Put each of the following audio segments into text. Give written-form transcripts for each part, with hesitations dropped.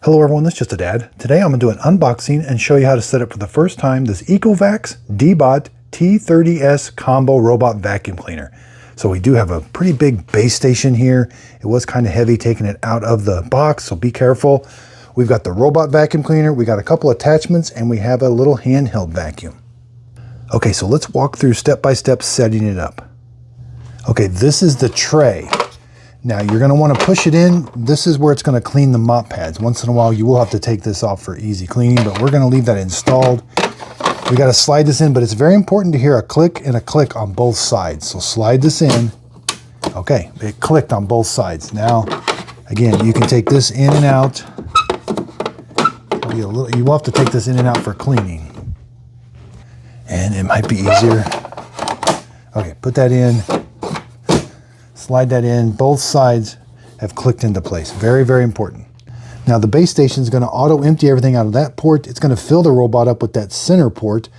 Hello everyone, this is Just a Dad. Today I'm going to do an unboxing and show you how to set up for the first time this Ecovacs Deebot T30S combo robot vacuum cleaner. So we do have a pretty big base station here. It was kind of heavy taking it out of the box, so be careful. We've got the robot vacuum cleaner, we got a couple attachments, and we have a little handheld vacuum. Okay, so let's walk through step by step setting it up. Okay, this is the tray. Now you're going to want to push it in. This is where it's going to clean the mop pads. Once in a while you will have to take this off for easy cleaning, but we're going to leave that installed. We got to slide this in, but it's very important to hear a click and a click on both sides. So slide this in. Okay, it clicked on both sides. Now, again, you can take this in and out. You will have to take this in and out for cleaning. And it might be easier. Okay, put that in. Slide that in. Both sides have clicked into place. Very, very important. Now the base station is going to auto empty everything out of that port. It's going to fill the robot up with that center port.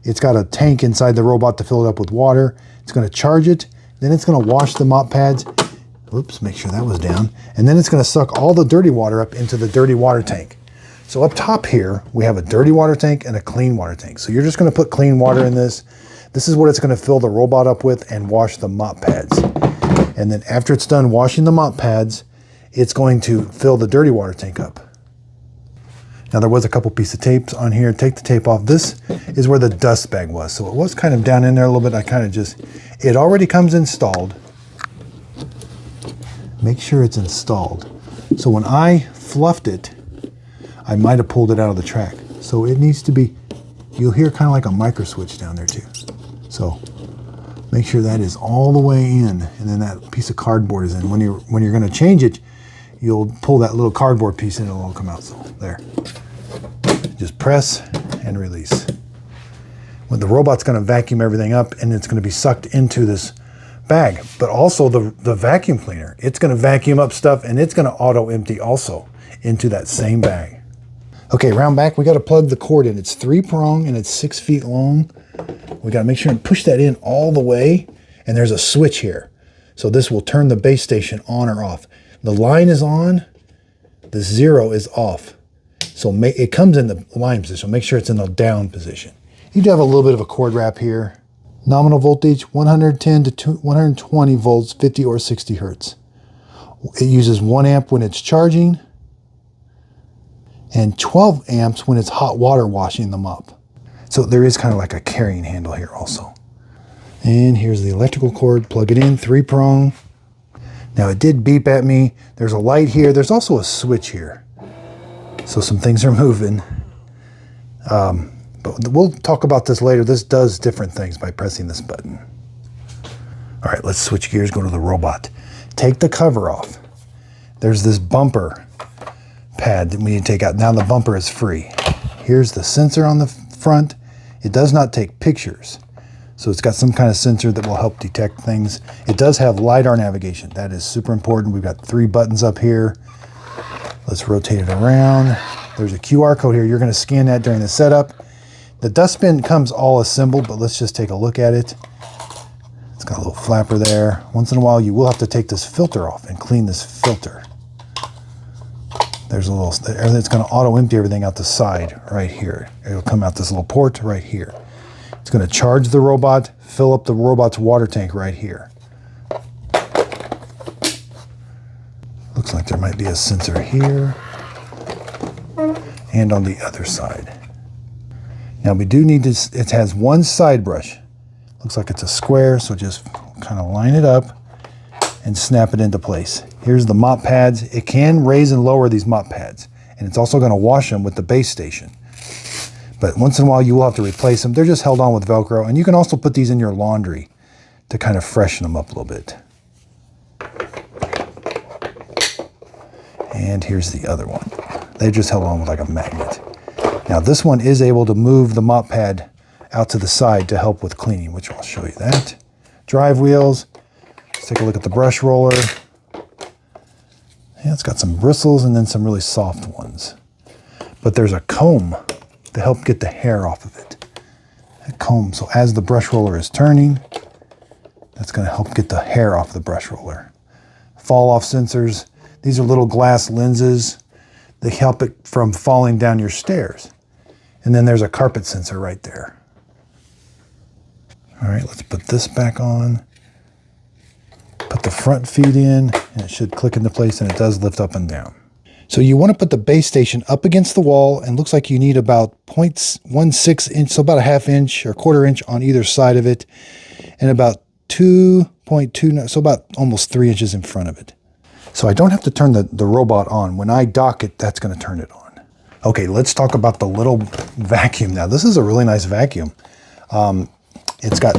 It's got a tank inside the robot to fill it up with water. It's going to charge it. Then it's going to wash the mop pads. Oops, make sure that was down. And then it's going to suck all the dirty water up into the dirty water tank. So up top here, we have a dirty water tank and a clean water tank. So you're just going to put clean water in this. This is what it's going to fill the robot up with and wash the mop pads. And then after it's done washing the mop pads, it's going to fill the dirty water tank up. Now there was a couple pieces of tape on here. Take the tape off. This is where the dust bag was. So it was kind of down in there a little bit. It already comes installed. Make sure it's installed. So when I fluffed it, I might have pulled it out of the track. So it needs to be, you'll hear kind of like a micro switch down there too. So make sure that is all the way in, and then that piece of cardboard is in. When you're going to change it, you'll pull that little cardboard piece in and it'll come out. So there. Just press and release. When the robot's going to vacuum everything up and it's going to be sucked into this bag, but also the vacuum cleaner. It's going to vacuum up stuff and it's going to auto empty also into that same bag. Okay, round back, we got to plug the cord in. It's 3-prong and it's 6 feet long. We got to make sure and push that in all the way, and there's a switch here. So this will turn the base station on or off. The line is on, the 0 is off. So it comes in the line position, so make sure it's in the down position. You do have a little bit of a cord wrap here. Nominal voltage, 110 to 120 volts, 50 or 60 hertz. It uses 1 amp when it's charging, and 12 amps when it's hot water washing the mop. So there is kind of like a carrying handle here also. And here's the electrical cord, plug it in, 3-prong. Now it did beep at me. There's a light here. There's also a switch here. So some things are moving. But we'll talk about this later. This does different things by pressing this button. All right, let's switch gears, go to the robot. Take the cover off. There's this bumper pad that we need to take out. Now the bumper is free. Here's the sensor on the front. It does not take pictures, so it's got some kind of sensor that will help detect things. It does have LiDAR navigation. That is super important. We've got 3 buttons up here. Let's rotate it around. There's a QR code here. You're going to scan that during the setup. The dustbin comes all assembled, but let's just take a look at it. It's got a little flapper there. Once in a while you will have to take this filter off and clean this filter. There's a little, it's going to auto empty everything out the side right here. It'll come out this little port right here. It's going to charge the robot, fill up the robot's water tank right here. Looks like there might be a sensor here and on the other side. Now we do need this, it has 1 side brush. Looks like it's a square, so just kind of line it up and snap it into place. Here's the mop pads. It can raise and lower these mop pads, and it's also going to wash them with the base station. But once in a while you will have to replace them. They're just held on with Velcro, and you can also put these in your laundry to kind of freshen them up a little bit. And here's the other one. They're just held on with like a magnet. Now this one is able to move the mop pad out to the side to help with cleaning, which I'll show you that. Drive wheels. Let's take a look at the brush roller. Yeah, it's got some bristles and then some really soft ones. But there's a comb to help get the hair off of it. A comb, so as the brush roller is turning, that's going to help get the hair off the brush roller. Fall off sensors. These are little glass lenses They help it from falling down your stairs. And then there's a carpet sensor right there. All right, let's put this back on. Put the front feet in, and it should click into place, and it does lift up and down. So you want to put the base station up against the wall, and looks like you need about 0.16 inch, so about a half inch or quarter inch on either side of it, and about 2.2, so about almost 3 inches in front of it. So I don't have to turn the robot on. When I dock it, that's going to turn it on. Okay, let's talk about the little vacuum now. This is a really nice vacuum. It's got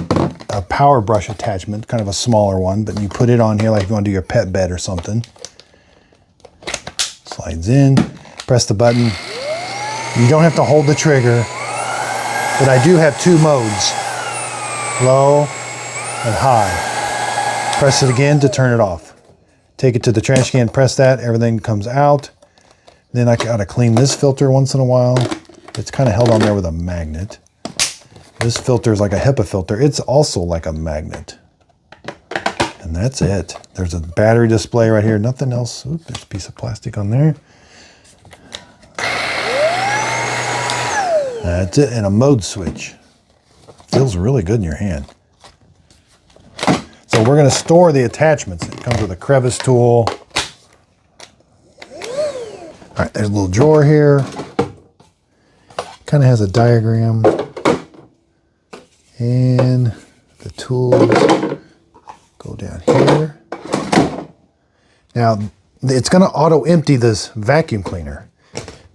a power brush attachment, kind of a smaller one, but you put it on here like you want to do your pet bed or something. Slides in, press the button. You don't have to hold the trigger, but I do have 2 modes, low and high. Press it again to turn it off. Take it to the trash can, press that, everything comes out. Then I gotta clean this filter once in a while. It's kind of held on there with a magnet. This filter is like a HEPA filter. It's also like a magnet. And that's it. There's a battery display right here. Nothing else. Oop, there's a piece of plastic on there. That's it, and a mode switch. Feels really good in your hand. So we're going to store the attachments. It comes with a crevice tool. All right, there's a little drawer here. Kind of has a diagram. And the tools go down here. Now, it's going to auto empty this vacuum cleaner.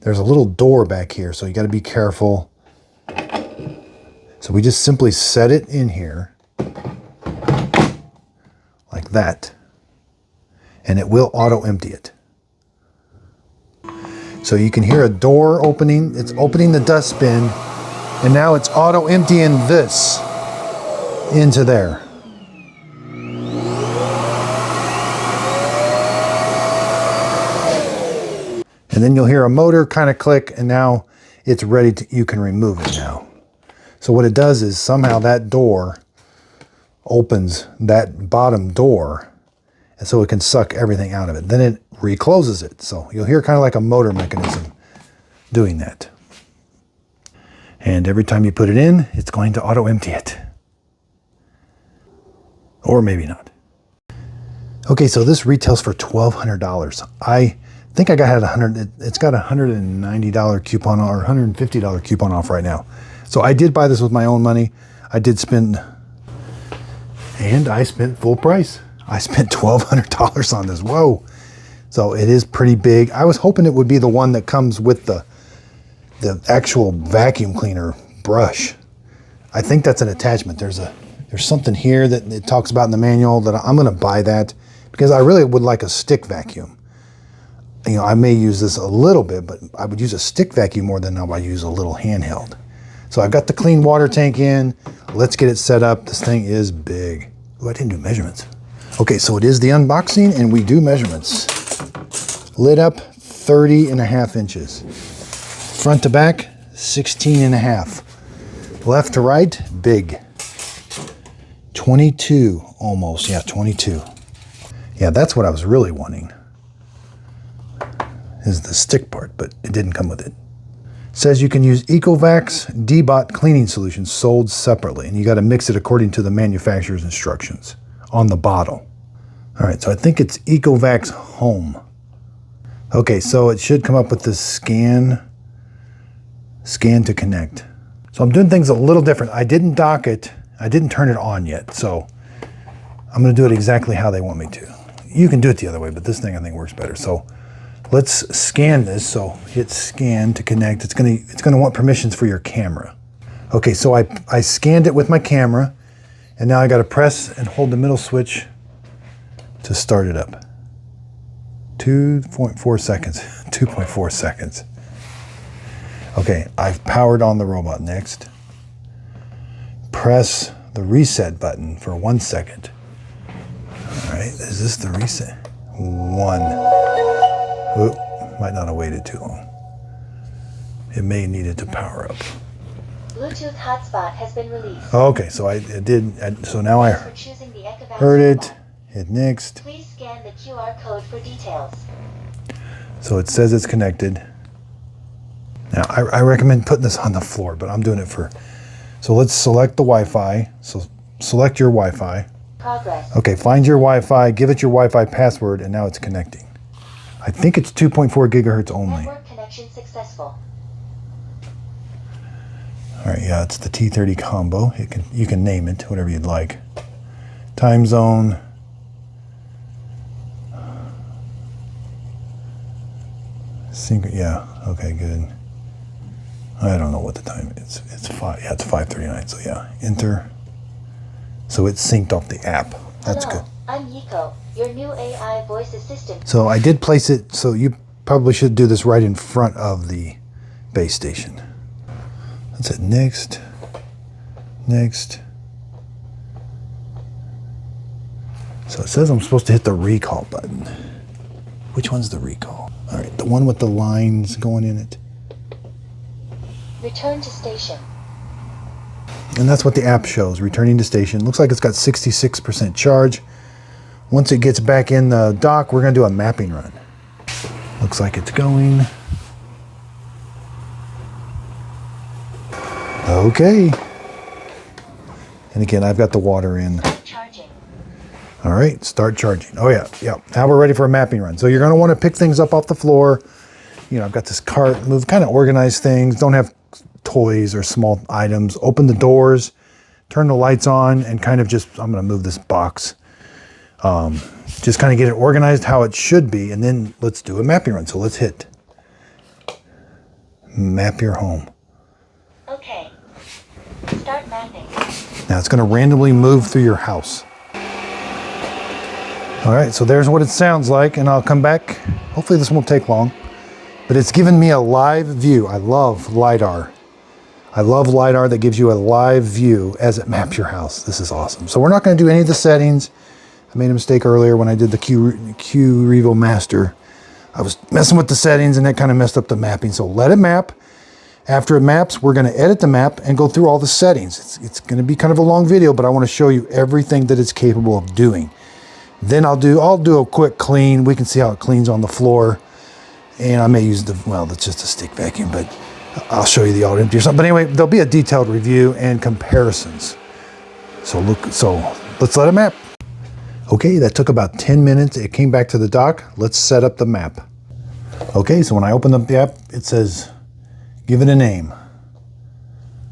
There's a little door back here, so you got to be careful. So we just simply set it in here like that, and it will auto empty it. So you can hear a door opening. It's opening the dustbin, and now it's auto emptying this into there. And then you'll hear a motor kind of click, and now it's ready to, you can remove it now. So what it does is somehow that door opens that bottom door, and so it can suck everything out of it. Then it recloses it. So you'll hear kind of like a motor mechanism doing that. And every time you put it in, it's going to auto empty it. Or maybe not. Okay, so this retails for $1,200. I think I got it it's got a $190 coupon or $150 coupon off right now. So I did buy this with my own money. I spent full price. I spent $1,200 on this. Whoa. So it is pretty big. I was hoping it would be the one that comes with the actual vacuum cleaner brush. I think that's an attachment. There's something here that it talks about in the manual that I'm going to buy that because I really would like a stick vacuum. You know, I may use this a little bit, but I would use a stick vacuum more than I would use a little handheld. So I've got the clean water tank in. Let's get it set up. This thing is big. Oh, I didn't do measurements. Okay, so it is the unboxing, and we do measurements. Lid up, 30.5 inches. Front to back, 16.5. Left to right, big. 22 almost, yeah, 22. Yeah, that's what I was really wanting, is the stick part, but it didn't come with it. It says you can use Ecovacs Deebot cleaning solutions sold separately, and you got to mix it according to the manufacturer's instructions on the bottle. All right, so I think it's Ecovacs Home. Okay, so it should come up with this scan to connect. So I'm doing things a little different. I didn't dock it. I didn't turn it on yet, so I'm going to do it exactly how they want me to. You can do it the other way, but this thing I think works better. So let's scan this. So hit scan to connect. It's gonna want permissions for your camera. Okay, so I scanned it with my camera, and now I got to press and hold the middle switch to start it up. 2.4 seconds. 2.4 seconds. Okay, I've powered on the robot. Next, press the reset button for 1 second. All right, is this the reset? 1. Oop, might not have waited too long. It may need it to power up. Bluetooth hotspot has been released. Okay, so so now I heard it. Hit next. Please scan the QR code for details. So it says it's connected. Now, I recommend putting this on the floor, but I'm doing it for... So let's select the Wi-Fi. So select your Wi-Fi. Progress. Okay, find your Wi-Fi, give it your Wi-Fi password, and now it's connecting. I think it's 2.4 gigahertz only. Network connection successful. All right, yeah, it's the T30 combo. You can name it, whatever you'd like. Time zone. Yeah, okay, good. I don't know what the time is. It's 5:39, so yeah, enter. So it's synced off the app. That's Hello, good. I'm Yiko, your new AI voice assistant. So I did place it, so you probably should do this right in front of the base station. That's it, next, next. So it says I'm supposed to hit the recall button. Which one's the recall? All right, the one with the lines going in it. Return to station. And that's what the app shows, returning to station. Looks like it's got 66% charge. Once it gets back in the dock, we're gonna do a mapping run. Looks like it's going. Okay. And again, I've got the water in. Charging. All right, start charging. Oh yeah, yeah. Now we're ready for a mapping run. So you're gonna wanna pick things up off the floor. You know, I've got this cart, kind of organize things. Don't have toys or small items. Open the doors, turn the lights on, and kind of just, I'm gonna move this box. Just kind of get it organized how it should be, and then let's do a mapping run. So let's hit map your home. Okay. Start mapping. Now it's gonna randomly move through your house. All right, so there's what it sounds like, and I'll come back. Hopefully this won't take long, but it's given me a live view. I love LiDAR. I love LiDAR that gives you a live view as it maps your house. This is awesome. So we're not gonna do any of the settings. I made a mistake earlier when I did the Q Revo Master. I was messing with the settings and that kind of messed up the mapping. So let it map. After it maps, we're gonna edit the map and go through all the settings. It's gonna be kind of a long video, but I wanna show you everything that it's capable of doing. Then I'll do a quick clean. We can see how it cleans on the floor. And I may use that's just a stick vacuum, but I'll show you the auto empty or something. But anyway, there'll be a detailed review and comparisons. So let's let it map. Okay, that took about 10 minutes. It came back to the dock. Let's set up the map. Okay, so when I open up the app, it says, give it a name.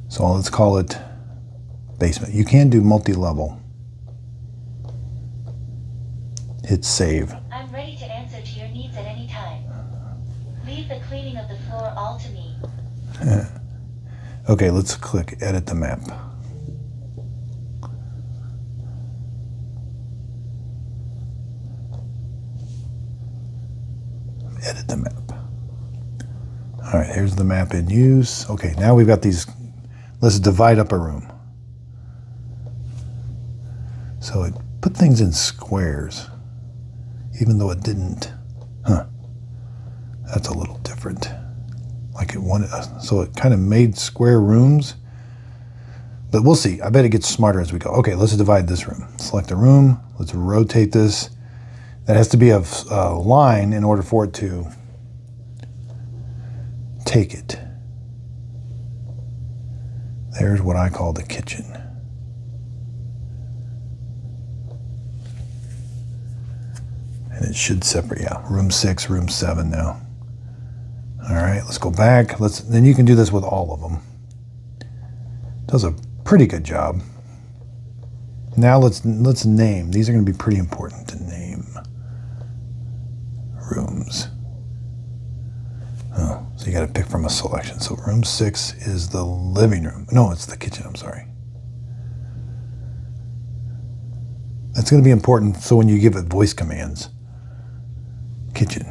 So let's call it basement. You can do multi-level. Hit save. I'm ready to answer to your needs at any time. Leave the cleaning of the floor all to me. Okay, let's click edit the map. Edit the map. All right, here's the map in use. Okay, now we've got these. Let's divide up a room. So it put things in squares, even though it didn't. That's a little different. Like it wanted, so it kind of made square rooms, but we'll see. I bet it gets smarter as we go. Okay, let's divide this room. Select a room. Let's rotate this. That has to be a line in order for it to take it. There's what I call the kitchen. And it should separate, yeah, room 6, room 7 now. All right, let's go back. Then you can do this with all of them. Does a pretty good job. Now let's name. These are going to be pretty important to name. Rooms. Oh, so you got to pick from a selection. So room 6 is the living room. No, it's the kitchen, I'm sorry. That's going to be important so when you give it voice commands. Kitchen.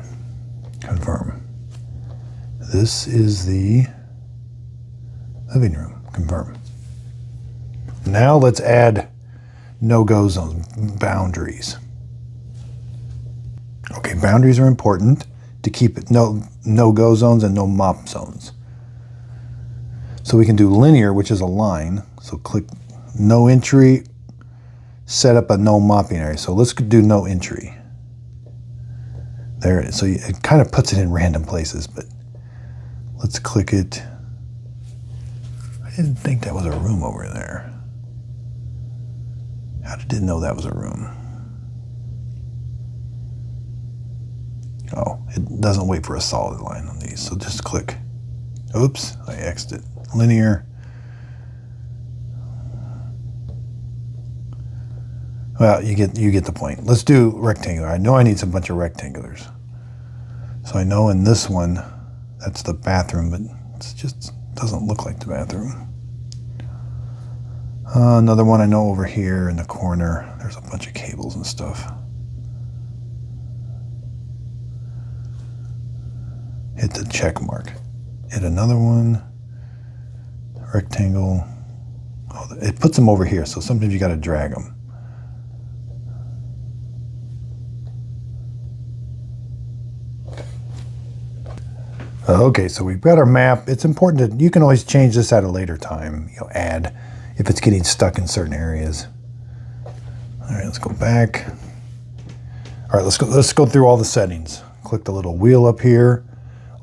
Confirm. This is the living room. Confirm. Now let's add no-go zones, boundaries. Okay, boundaries are important to keep it no-go zones and no mop zones. So we can do linear, which is a line. So click no entry, set up a no mopping area. So let's do no entry. There it is. So it kind of puts it in random places, but let's click it. I didn't think that was a room over there. I didn't know that was a room. Oh, it doesn't wait for a solid line on these, so just click. Oops, I X'd it. Linear. Well, you get the point. Let's do rectangular. I know I need a bunch of rectangulars. So I know in this one, that's the bathroom, but it just doesn't look like the bathroom. Another one I know over here in the corner. There's a bunch of cables and stuff. Hit the check mark. Hit another one. Rectangle. Oh, it puts them over here, so sometimes you got to drag them. Okay, so we've got our map. It's important that you can always change this at a later time. You know, add if it's getting stuck in certain areas. All right, let's go back. All right, let's go through all the settings. Click the little wheel up here.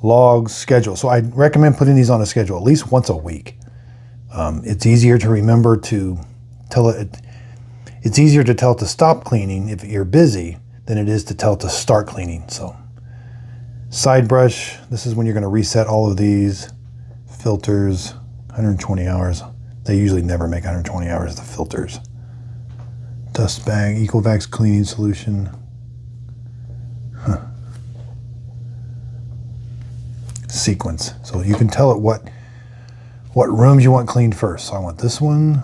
Logs, schedule. So I recommend putting these on a schedule at least once a week. It's easier to remember to tell it. It's easier to tell it to stop cleaning if you're busy than it is to tell it to start cleaning. So side brush. This is when you're going to reset all of these filters. 120 hours. They usually never make 120 hours. The filters. Dust bag. Ecovacs cleaning solution. Sequence. So you can tell it what rooms you want cleaned first. So I want this one,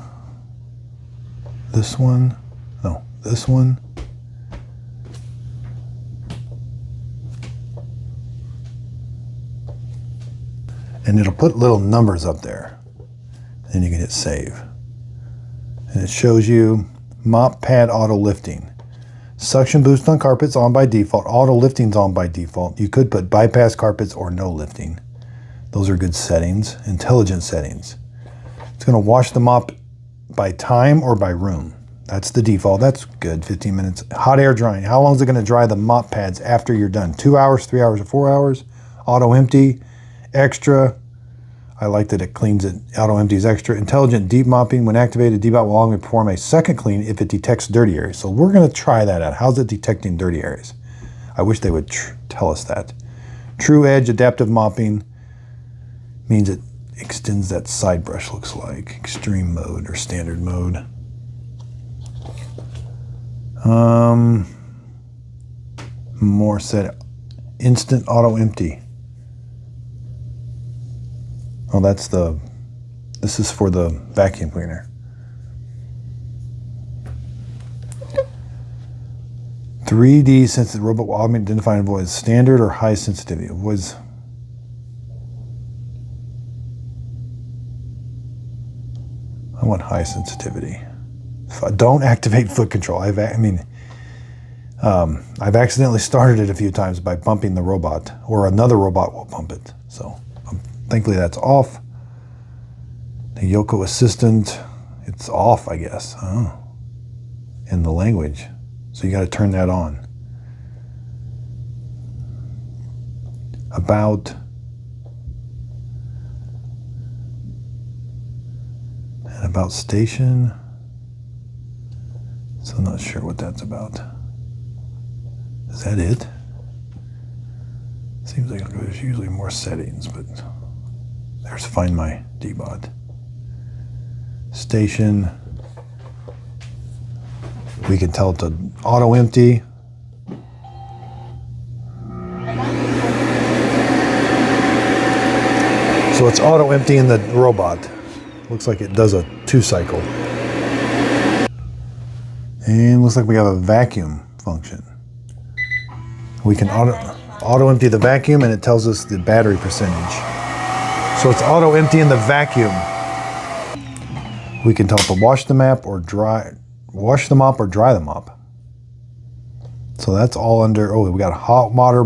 this one, no, this one, and it'll put little numbers up there. Then you can hit save. And it shows you mop pad auto lifting. Suction boost on carpets on by default. Auto lifting's on by default. You could put bypass carpets or no lifting. Those are good settings. Intelligent settings. It's going to wash the mop by time or by room. That's the default. That's good. 15 minutes. Hot air drying. How long is it going to dry the mop pads after you're done? 2 hours, 3 hours, or 4 hours? Auto empty. Extra. I like that it cleans it. Auto empties extra. Intelligent deep mopping. When activated, Deebot will only perform a second clean if it detects dirty areas. So we're going to try that out. How's it detecting dirty areas? I wish they would tell us that. True edge adaptive mopping means it extends that side brush, looks like. Extreme mode or standard mode. More set. Instant auto empty. Oh, this is for the vacuum cleaner. 3D sensitive robot will automatically identify and avoid standard or high sensitivity. Avoids. I want high sensitivity. Don't activate foot control. I've accidentally started it a few times by bumping the robot, or another robot will bump it. So thankfully that's off. The Yoko Assistant, it's off, I guess. Oh. In the language. So you got to turn that on. About. And about station. So I'm not sure what that's about. Is that it? Seems like there's usually more settings, but there's Find My Deebot. Station. We can tell it to auto empty. So it's auto emptying the robot. Looks like it does a 2-cycle. And looks like we have a vacuum function. We can auto empty the vacuum, and it tells us the battery percentage. So it's auto emptying the vacuum. We can tell it to wash the mop or dry the mop. So that's all under. Oh, we got hot water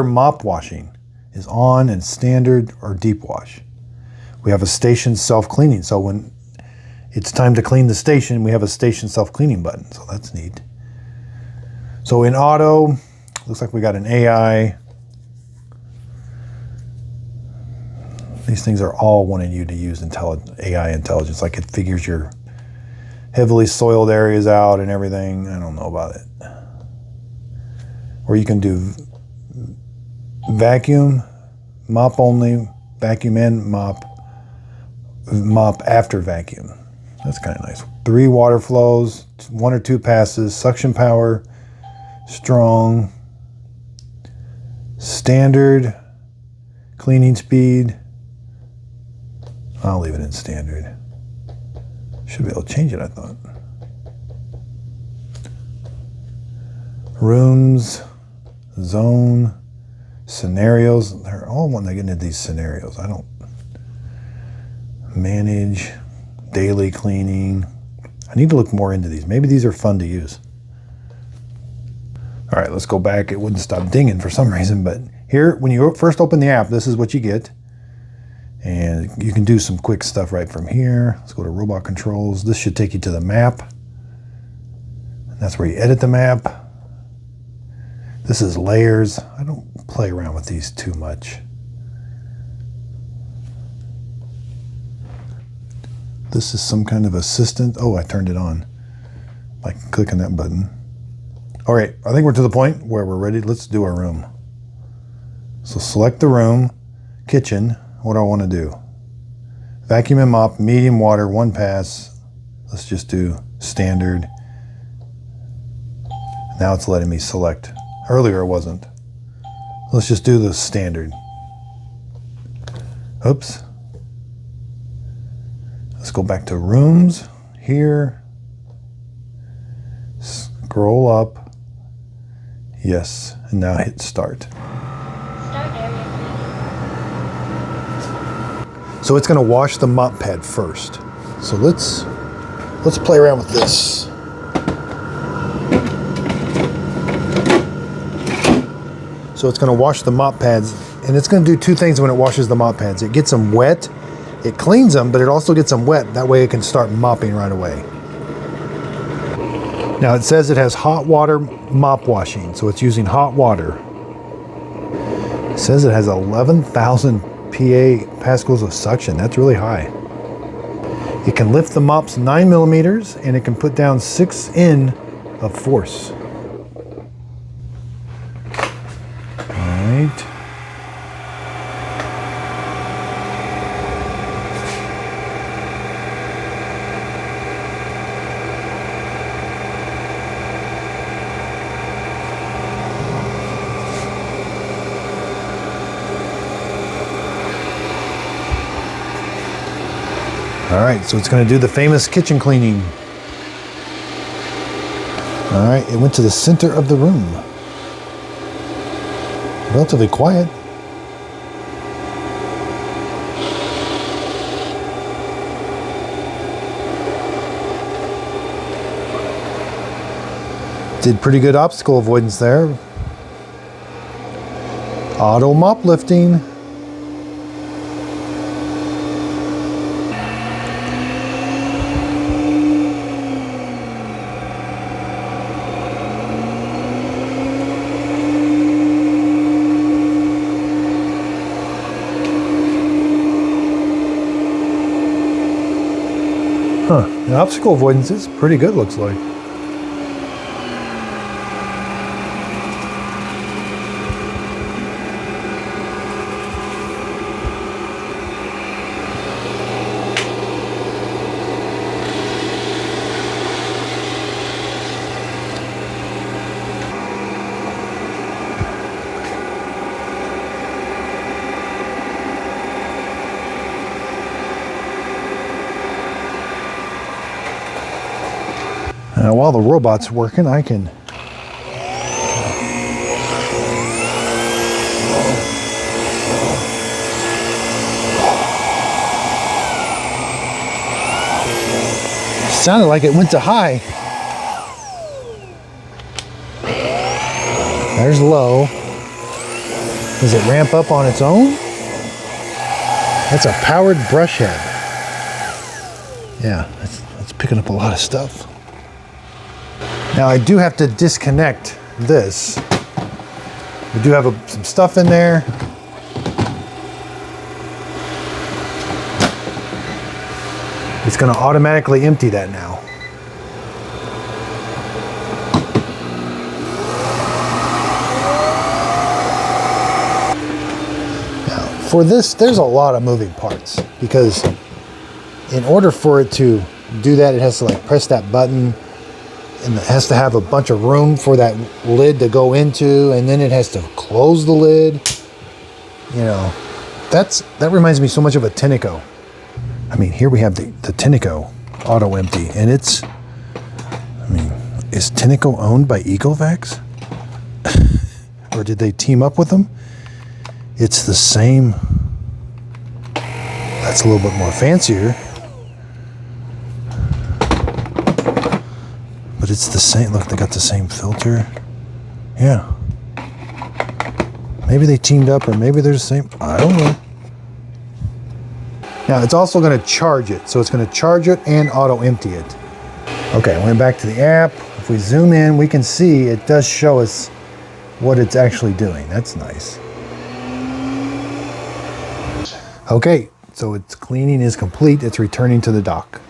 mop washing is on, and standard or deep wash. We have a station self-cleaning. So when it's time to clean the station, we have a station self-cleaning button. So that's neat. So in auto, looks like we got an AI. These things are all wanting you to use AI intelligence, like it figures your heavily soiled areas out and everything. I don't know about it. Or you can do vacuum, mop only, vacuum and mop after vacuum. That's kind of nice. 3 water flows, 1 or 2 passes, suction power, strong, standard, cleaning speed. I'll leave it in standard. Should be able to change it, I thought. Rooms, zone, scenarios. They're all wanting to get into these scenarios. I don't manage, daily cleaning. I need to look more into these. Maybe these are fun to use. All right, let's go back. It wouldn't stop dinging for some reason, but here, when you first open the app, this is what you get. And you can do some quick stuff right from here. Let's go to robot controls. This should take you to the map. And that's where you edit the map. This is layers. I don't play around with these too much. This is some kind of assistant. Oh, I turned it on by clicking that button. All right, I think we're to the point where we're ready. Let's do our room. So select the room, kitchen. What do I want to do? Vacuum and mop, medium water, 1 pass. Let's just do standard. Now it's letting me select. Earlier it wasn't. Let's just do the standard. Oops. Let's go back to rooms here. Scroll up. Yes, and now hit start. Start area cleaning. So it's going to wash the mop pad first. So let's play around with this. So it's going to wash the mop pads, and it's going to do 2 things when it washes the mop pads. It gets them wet, it cleans them, but it also gets them wet. That way it can start mopping right away. Now it says it has hot water mop washing, so it's using hot water. It says it has 11,000 pascals of suction. That's really high. It can lift the mops 9 millimeters, and it can put down 6 in of force. Right. All right, so it's going to do the famous kitchen cleaning. All right, it went to the center of the room. Relatively quiet. Did pretty good obstacle avoidance there. Auto mop lifting. Huh, the obstacle avoidance is pretty good, looks like. Now, while the robot's working, I can sounded like it went to high. There's low. Does it ramp up on its own? That's a powered brush head. Yeah, that's picking up a lot of stuff. Now I do have to disconnect this, we do have some stuff in there. It's going to automatically empty that now. Now, for this, there's a lot of moving parts because in order for it to do that, it has to like press that button, and it has to have a bunch of room for that lid to go into, and then it has to close the lid. You know, that reminds me so much of a Tinico. I mean, here we have the Tinico auto empty, and it's, I mean, is Tinico owned by Ecovacs? Or did they team up with them? It's the same. That's a little bit more fancier. But it's the same. Look, they got the same filter. Yeah. Maybe they teamed up, or maybe they're the same. I don't know. Now, it's also going to charge it. So it's going to charge it and auto empty it. Okay, I went back to the app. If we zoom in, we can see it does show us what it's actually doing. That's nice. Okay, so its cleaning is complete. It's returning to the dock.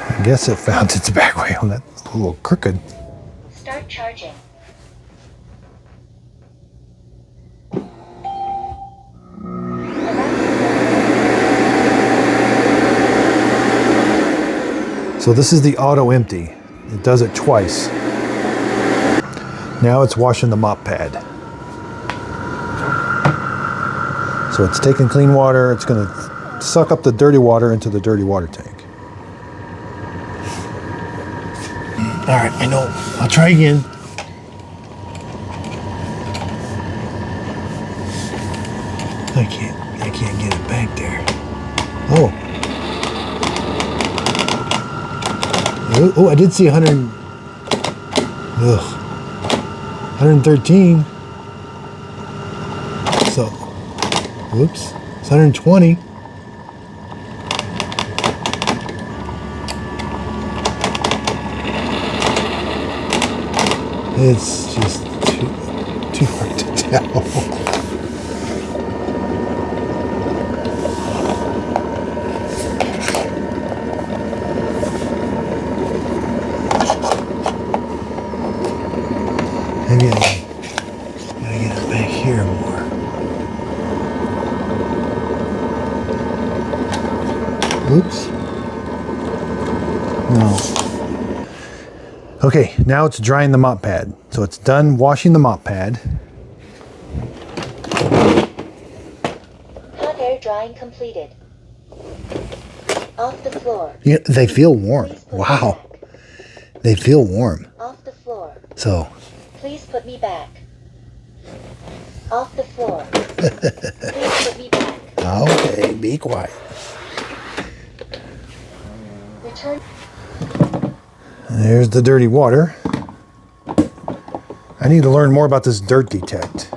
I guess it found its back way on that. A little crooked. Start charging. So this is the auto empty. It does it twice. Now it's washing the mop pad. So it's taking clean water. It's going to suck up the dirty water into the dirty water tank. All right, I know. I'll try again. I can't get it back there. Oh. Oh, I did see 113. So, whoops. It's 120. It's just too hard to tell. Maybe I gotta get it back here more. Oops. No. Okay, now it's drying the mop pad. So it's done washing the mop pad. Hot air drying completed. Off the floor. Yeah, they feel warm. Wow. They feel warm. Off the floor. So. Please put me back. Off the floor. Please put me back. Okay, be quiet. Return. There's the dirty water. I need to learn more about this dirt detect.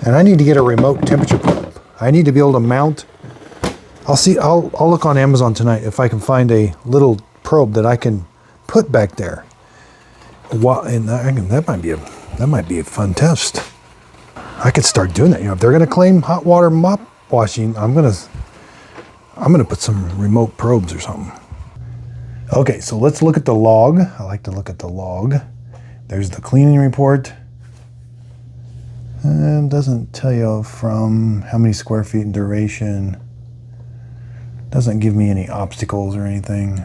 And I need to get a remote temperature probe. I need to be able to mount. I'll look on Amazon tonight if I can find a little probe that I can put back there. And that might be a fun test. I could start doing that. You know, if they're going to claim hot water mop washing, I'm gonna put some remote probes or something. Okay, so let's look at the log. I like to look at the log. There's the cleaning report. And doesn't tell you from how many square feet in duration. Doesn't give me any obstacles or anything.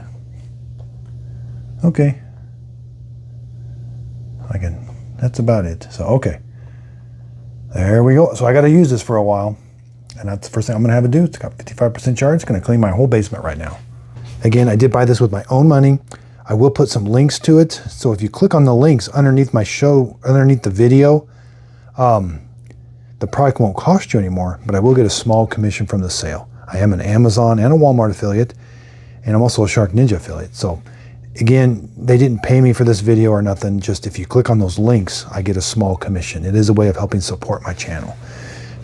Okay. That's about it. So, okay. There we go. So I got to use this for a while. And that's the first thing I'm going to have to do. It's got 55% charge. It's going to clean my whole basement right now. Again, I did buy this with my own money. I will put some links to it. So if you click on the links underneath my show, underneath the video, the product won't cost you anymore, but I will get a small commission from the sale. I am an Amazon and a Walmart affiliate, and I'm also a Shark Ninja affiliate. So again, they didn't pay me for this video or nothing. Just if you click on those links, I get a small commission. It is a way of helping support my channel.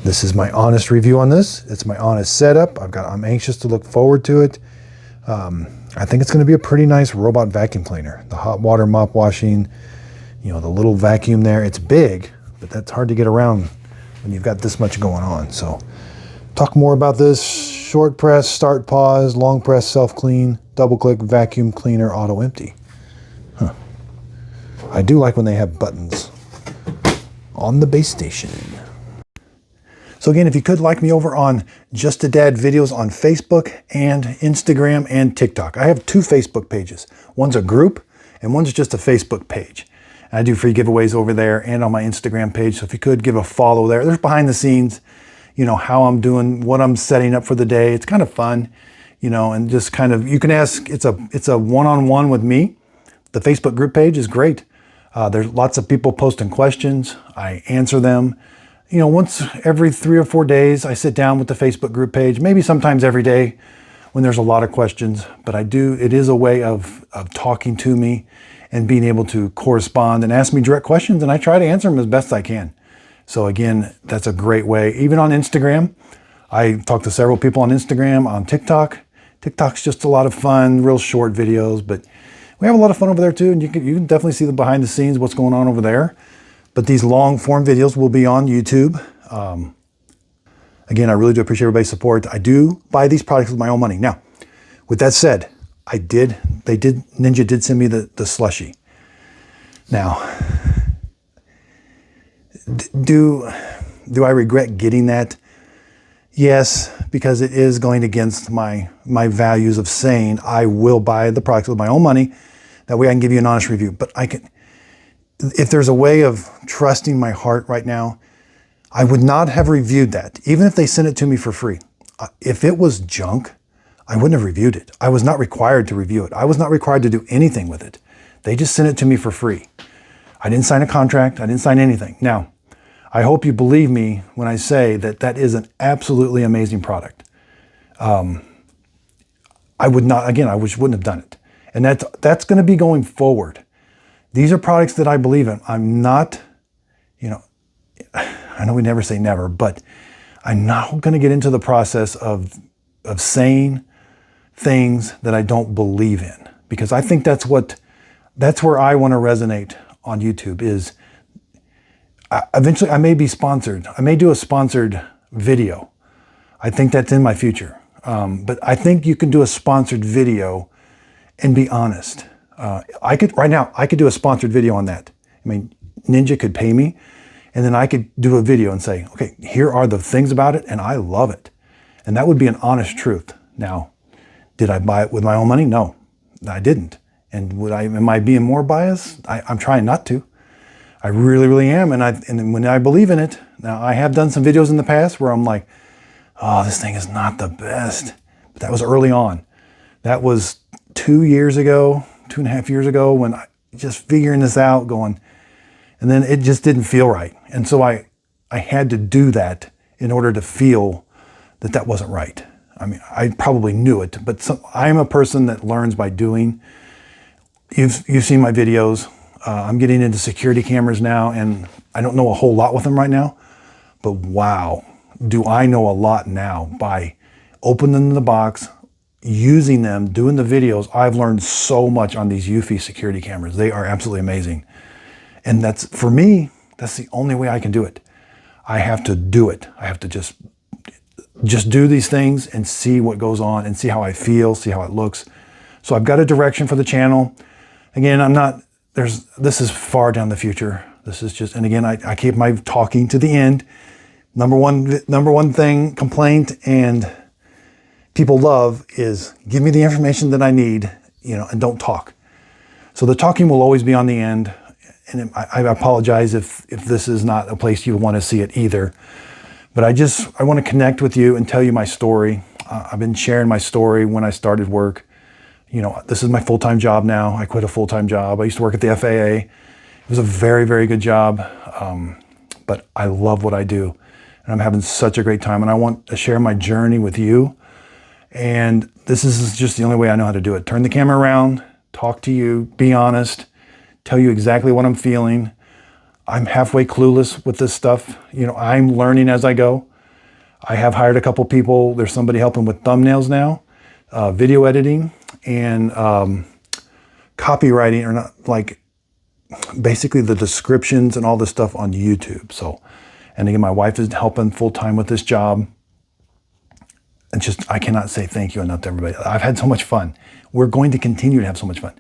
This is my honest review on this. It's my honest setup. I'm anxious to look forward to it. I think it's going to be a pretty nice robot vacuum cleaner. The hot water mop washing, you know, the little vacuum there. It's big, but that's hard to get around when you've got this much going on. So talk more about this. Short press, start, pause, long press, self-clean, double click, vacuum cleaner, auto empty. Huh. I do like when they have buttons on the base station. So again, if you could like me over on Just a Dad videos on Facebook and Instagram and TikTok. I have 2 Facebook pages. One's a group and one's just a Facebook page. And I do free giveaways over there and on my Instagram page. So if you could give a follow there. There's behind the scenes, you know, how I'm doing, what I'm setting up for the day. It's kind of fun, you know, and just kind of, you can ask, it's a one-on-one with me. The Facebook group page is great. There's lots of people posting questions. I answer them. You know, once every 3 or 4 days, I sit down with the Facebook group page, maybe sometimes every day when there's a lot of questions, but it is a way of talking to me and being able to correspond and ask me direct questions, and I try to answer them as best I can. So again, that's a great way. Even on Instagram, I talk to several people on Instagram, on TikTok. TikTok's just a lot of fun, real short videos, but we have a lot of fun over there too, and you can definitely see the behind the scenes, what's going on over there. But these long form videos will be on YouTube. Again, I really do appreciate everybody's support. I do buy these products with my own money. Now, with that said, Ninja did send me the slushie. Now, do I regret getting that? Yes, because it is going against my values of saying I will buy the products with my own money. That way I can give you an honest review. But if there's a way of trusting my heart right now, I would not have reviewed that, even if they sent it to me for free. If it was junk, I wouldn't have reviewed it. I was not required to review it. I was not required to do anything with it. They just sent it to me for free. I didn't sign a contract. I didn't sign anything. Now, I hope you believe me when I say that that is an absolutely amazing product. I would not, again, I wouldn't have done it. And that's going to be going forward. These are products that I believe in. I'm not, you know, I know we never say never, but I'm not going to get into the process of saying things that I don't believe in, because I think that's where I want to resonate on YouTube is eventually I may be sponsored. I may do a sponsored video. I think that's in my future. But I think you can do a sponsored video and be honest. Right now, I could do a sponsored video on that. I mean, Ninja could pay me, and then I could do a video and say, okay, here are the things about it, and I love it. And that would be an honest truth. Now, did I buy it with my own money? No, I didn't. And am I being more biased? I'm trying not to. I really, really am. And when I believe in it, now I have done some videos in the past where I'm like, oh, this thing is not the best. But that was early on. That was 2 years ago, 2.5 years ago, when I just figuring this out, going, and then it just didn't feel right. And so I had to do that in order to feel that that wasn't right. I mean, I probably knew it, but I'm a person that learns by doing. You've seen my videos. I'm getting into security cameras now, and I don't know a whole lot with them right now, but wow, do I know a lot now by opening the box, using them, doing the videos. I've learned so much on these Eufy security cameras. They are absolutely amazing. And that's, for me, that's the only way I can do it. I have to do it. I have to just do these things and see what goes on and see how I feel, see how it looks. So I've got a direction for the channel. Again, this is far down the future. This is just, and again, I keep my talking to the end. Number one thing, complaint and people love is give me the information that I need, you know, and don't talk. So the talking will always be on the end. And I apologize if this is not a place you want to see it either. But I want to connect with you and tell you my story. I've been sharing my story when I started work. You know, this is my full-time job now. I quit a full-time job. I used to work at the FAA. It was a very, very good job. But I love what I do. and I'm having such a great time, and I want to share my journey with you. And this is just the only way I know how to do it. Turn the camera around, talk to you, be honest, tell you exactly what I'm feeling. I'm halfway clueless with this stuff. You know, I'm learning as I go. I have hired a couple people. There's somebody helping with thumbnails now, video editing, and copywriting, or not, like basically the descriptions and all this stuff on YouTube. So, and again, my wife is helping full time with this job. And just, I cannot say thank you enough to everybody. I've had so much fun. We're going to continue to have so much fun.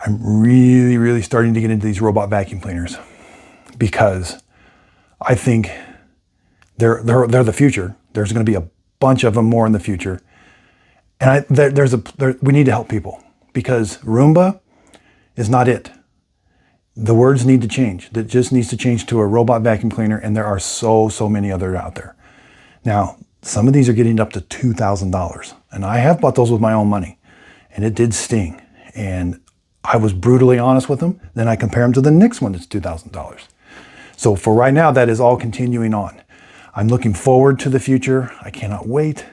I'm really, really starting to get into these robot vacuum cleaners because I think they're the future. There's going to be a bunch of them more in the future. And we need to help people, because Roomba is not it. The words need to change. That just needs to change to a robot vacuum cleaner, and there are so many others out there. Now, some of these are getting up to $2,000, and I have bought those with my own money, and it did sting. And I was brutally honest with them. Then I compare them to the next one that's $2,000. So for right now, that is all continuing on. I'm looking forward to the future. I cannot wait.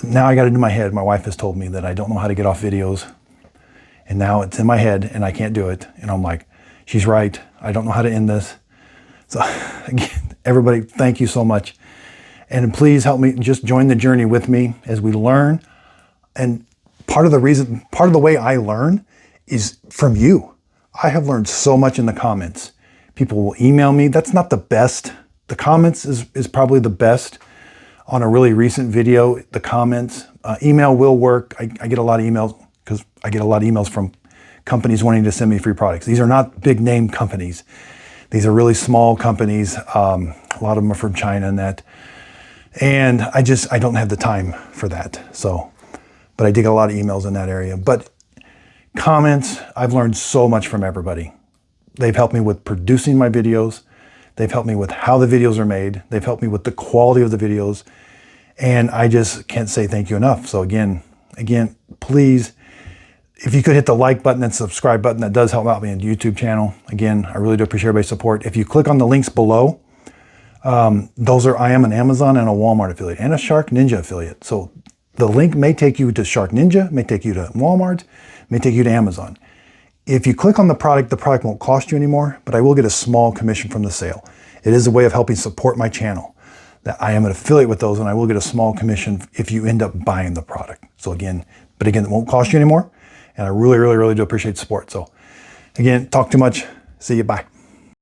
Now I got it in my head. My wife has told me that I don't know how to get off videos. And now it's in my head and I can't do it. And I'm like, she's right. I don't know how to end this. So again, everybody, thank you so much. And please help me, just join the journey with me as we learn. And part of the way I learn is from you. I have learned so much in the comments. People will email me. That's not the best. The comments is probably the best on a really recent video. The comments, email will work. I get a lot of emails because I get a lot of emails from companies wanting to send me free products. These are not big name companies. These are really small companies. A lot of them are from China and that. And I don't have the time for that. So, but I did get a lot of emails in that area. But comments, I've learned so much from everybody. They've helped me with producing my videos. They've helped me with how the videos are made. They've helped me with the quality of the videos. And I just can't say thank you enough. So again, please, if you could hit the like button and subscribe button, that does help out me on the YouTube channel. Again, I really do appreciate everybody's support. If you click on the links below, I am an Amazon and a Walmart affiliate and a Shark Ninja affiliate. So the link may take you to Shark Ninja, may take you to Walmart, may take you to Amazon. If you click on the product won't cost you anymore, but I will get a small commission from the sale. It is a way of helping support my channel. That I am an affiliate with those, and I will get a small commission if you end up buying the product. So again, it won't cost you anymore. And I really, really, really do appreciate the support. So again, talk too much. See you. Bye.